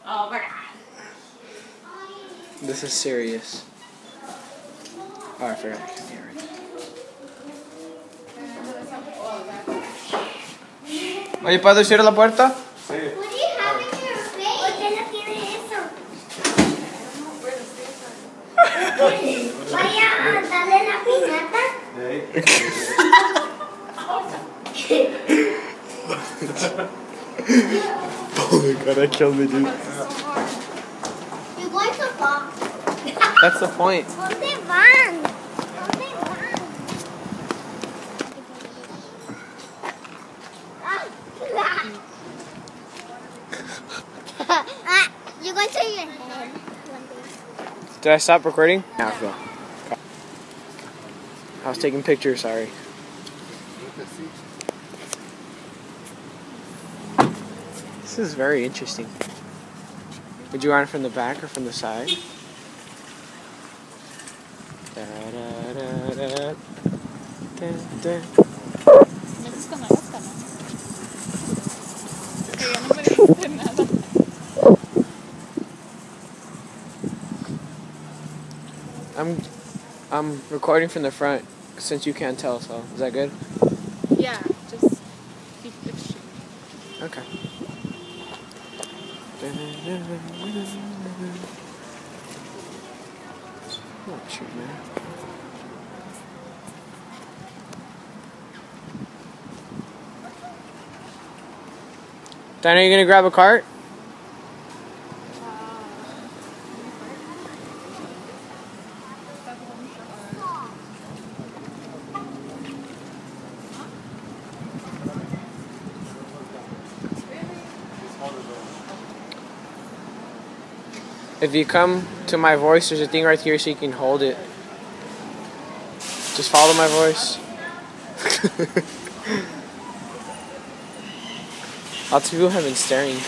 Oh my god. This is serious. Oh, I forgot I can hear it. Oye, ¿puedo cierrar la puerta? Sí. What do you have in your face? ¿Por qué no tiene eso? Vaya a darle la piñata. Oh my god, that killed me, dude. You're going to fall. That's the point. ¿Dónde van? ¿Dónde van? You're going to your head. Did I stop recording? Now go. I was taking pictures, sorry. This is very interesting. Would you want it from the back or from the side? Da, da, da, da, da, da. I'm recording from the front since you can't tell, so is that good? Yeah, just keep it shooting. Okay. Oh, shoot, man. Diana, are you gonna grab a cart? If you come to my voice, there's a thing right here so you can hold it. Just follow my voice. Lots of people have been staring.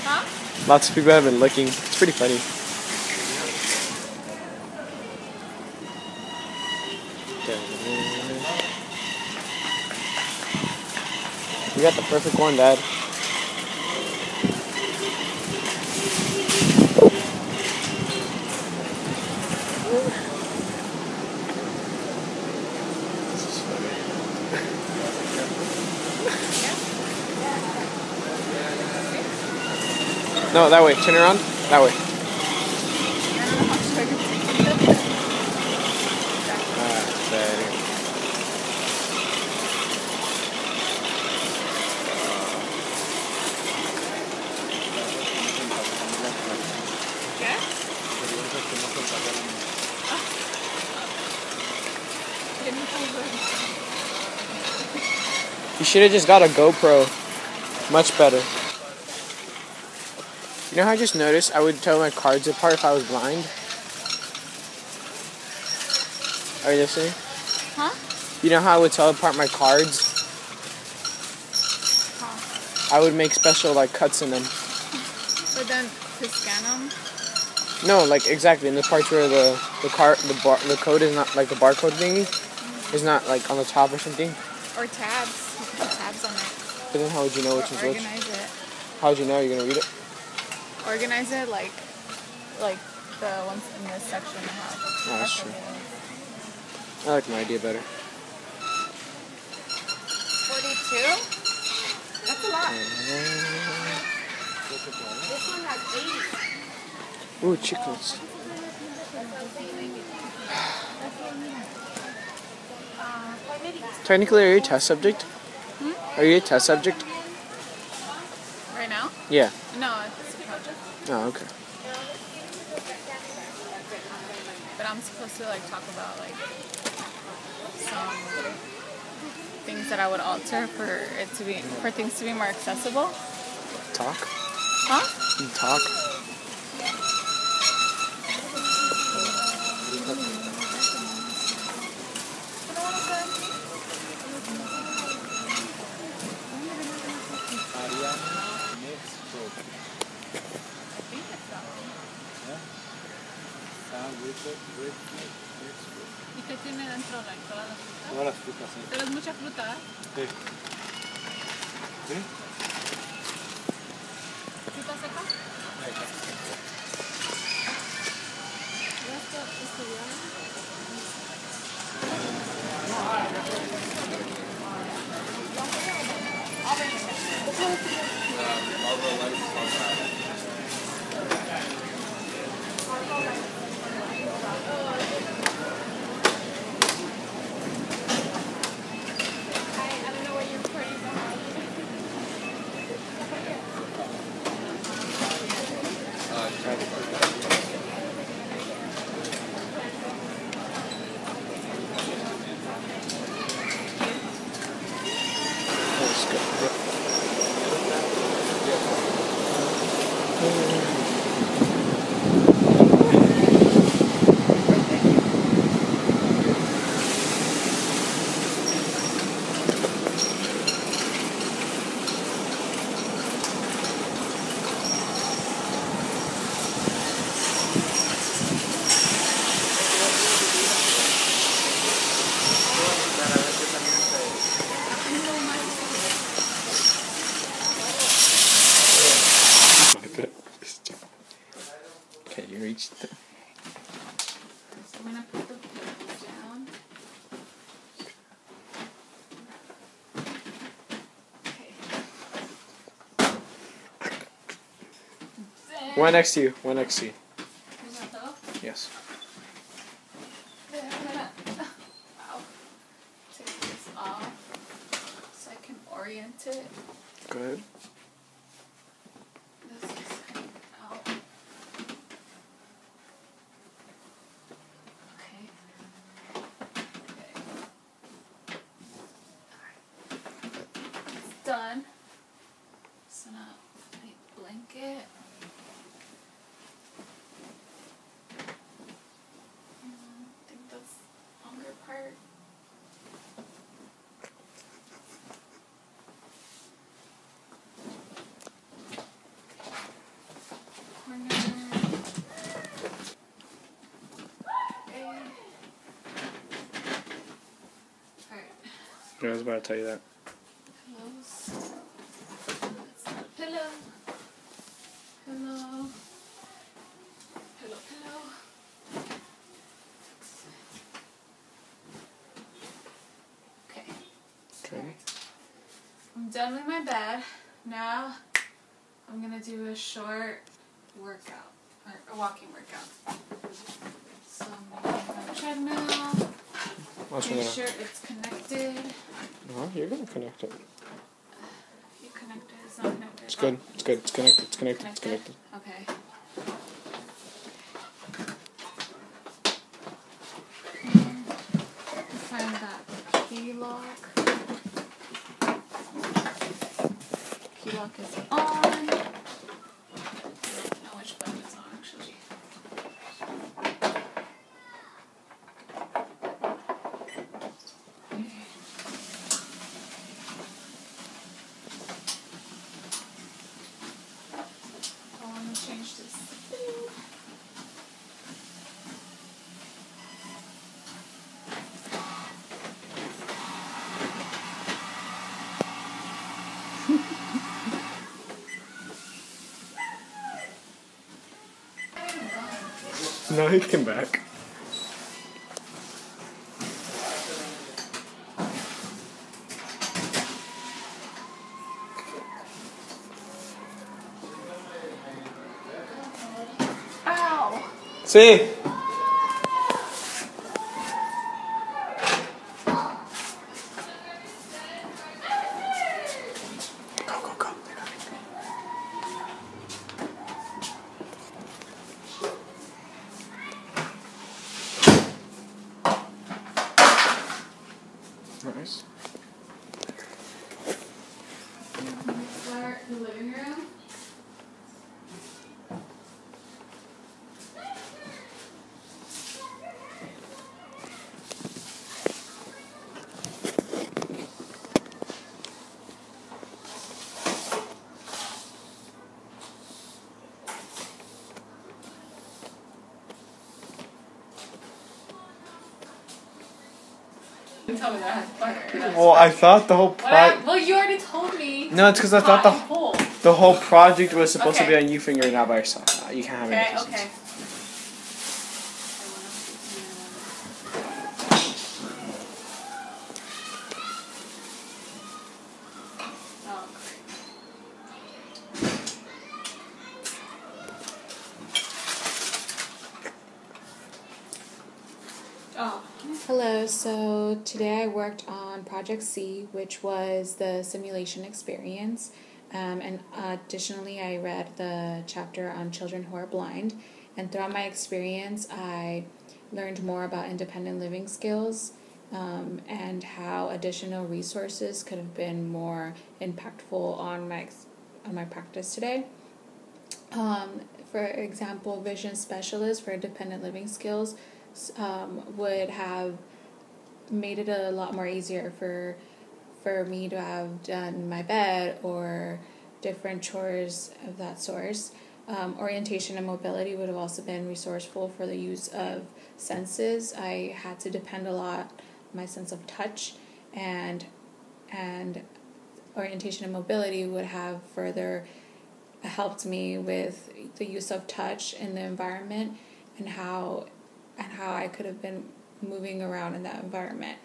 Huh? Lots of people have been looking. It's pretty funny. You got the perfect one, Dad. No, that way. Turn around. That way. You should have just got a GoPro. Much better. You know how I just noticed I would tell my cards apart if I was blind? Are you listening? Huh? You know how I would tell apart my cards? Huh. I would make special like cuts in them. But then to scan them? No, like exactly in the parts where the code is not like the barcode thingy is not like on the top or something. Or tabs. You can put tabs on it. But then how would you know which is which? Organize it. How would you know? You're gonna read it? Organize it like the ones in this section I have. Oh, that's true. I like my idea better. 42? That's a lot. This one has 80. Ooh, chiclets. Technically, are you a test subject? Hmm? Are you a test subject? Right now? Yeah. No, it's a project. Oh, okay. But I'm supposed to like talk about like some things that I would alter for things to be more accessible. Talk? Huh? You talk? ¿Y qué tiene dentro? Like, todas las frutas? Todas las frutas, sí. Pero es mucha fruta. Sí. ¿Sí? ¿Fruta seca? Okay, you reached the... So I'm gonna put the pillows down. Okay. One next to you. One next to you. Here's my pillow. Yes. Then I'm gonna take this off so I can orient it. Go ahead. This is out. Okay. It's done. So now I blanket. I think that's the longer part. Corner. Okay. Alright. Yeah, I was about to tell you that. Pillows. That's not a pillow. Pillow. Pillow, pillow. Okay. Okay. I'm done with my bed. Now I'm gonna do a short workout, or a walking workout. So I'm gonna get my treadmill. Watch Make me sure it's connected. No, you're gonna connect it. You connected, it's not connected. It's good. It's good. It's connected. It's connected. It's connected. Okay. Find that key lock. Key lock is on. I don't know which button it's on actually. I want to change this thing. No, he came back. Ow! See? Go, go, go. Nice. Start the living room. You told me that I had butter. Well, I thought the whole Well, you already told me. No, it's because I thought hot and cold. the whole project was supposed to be Okay. on you figuring it out by yourself. You can't have any Okay, assistance. okay. Oh, great. Oh. Hello, so today I worked on Project C, which was the simulation experience, and additionally I read the chapter on children who are blind, and throughout my experience I learned more about independent living skills, and how additional resources could have been more impactful on my practice today. For example, vision specialists for independent living skills would have made it a lot more easier for me to have done my bed or different chores of that sort. Orientation and mobility would have also been resourceful for the use of senses. I had to depend a lot on my sense of touch, and orientation and mobility would have further helped me with the use of touch in the environment and how I could have been moving around in that environment.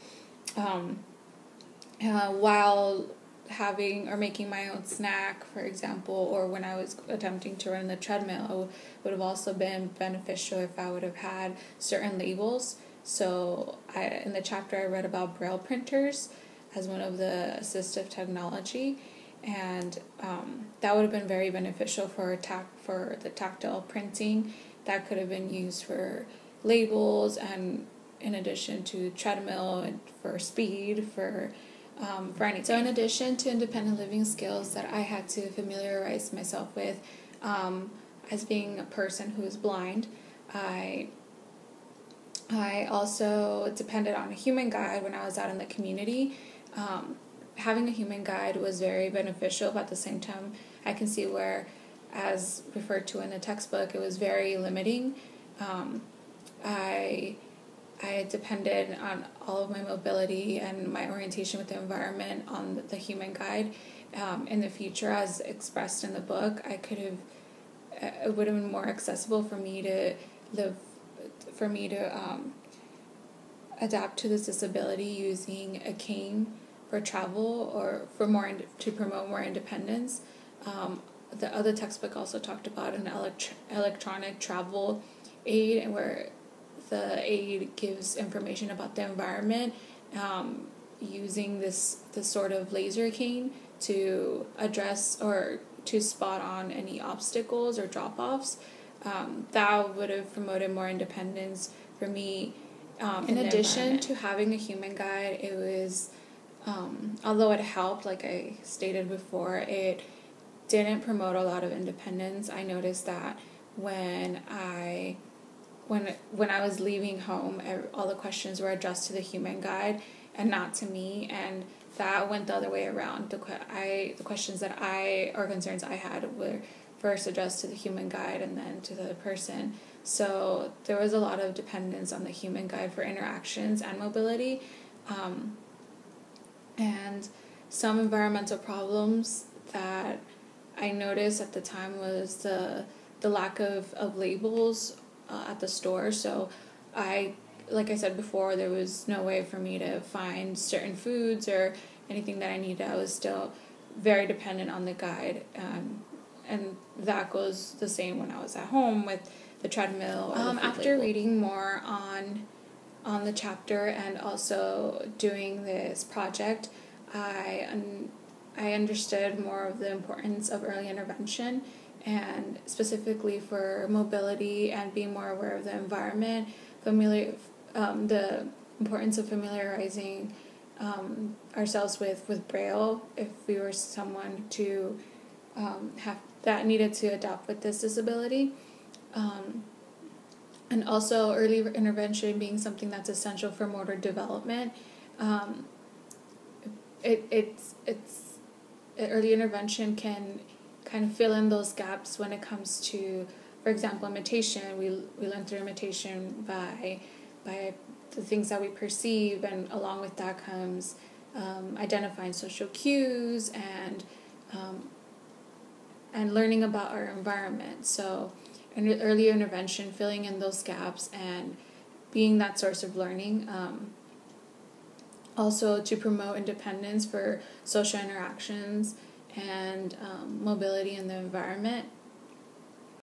While having or making my own snack, for example, or when I was attempting to run the treadmill, it would have also been beneficial if I would have had certain labels. So in the chapter I read about Braille printers as one of the assistive technology, and that would have been very beneficial for the tactile printing. That could have been used for labels, and in addition to treadmill and for speed, for anything. So in addition to independent living skills that I had to familiarize myself with, as being a person who is blind, I also depended on a human guide when I was out in the community. Having a human guide was very beneficial, but at the same time, I can see where, as referred to in the textbook, it was very limiting. I depended on all of my mobility and my orientation with the environment on the human guide. In the future, as expressed in the book, it would have been more accessible for me to adapt to this disability using a cane for travel or to promote more independence. The other textbook also talked about an electronic travel aid, and where the aid gives information about the environment, using this sort of laser cane to address or to spot on any obstacles or drop-offs. That would have promoted more independence for me. In addition to having a human guide, it was, although it helped, like I stated before, it didn't promote a lot of independence. I noticed that when I was leaving home, all the questions were addressed to the human guide and not to me, and that went the other way around. The questions or concerns I had were first addressed to the human guide and then to the other person. So there was a lot of dependence on the human guide for interactions and mobility. And some environmental problems that I noticed at the time was the lack of labels at the store. So like I said before, there was no way for me to find certain foods or anything that I needed. I was still very dependent on the guide. And that goes the same when I was at home with the treadmill. After reading more on the chapter and also doing this project, I understood more of the importance of early intervention, and specifically for mobility and being more aware of the environment, the importance of familiarizing ourselves with Braille if we were someone to that needed to adapt with this disability. And also early intervention being something that's essential for motor development. Early intervention can kind of fill in those gaps when it comes to, for example, imitation. We learn through imitation by the things that we perceive, and along with that comes identifying social cues and learning about our environment. So early intervention, filling in those gaps and being that source of learning. Also to promote independence for social interactions and mobility in the environment.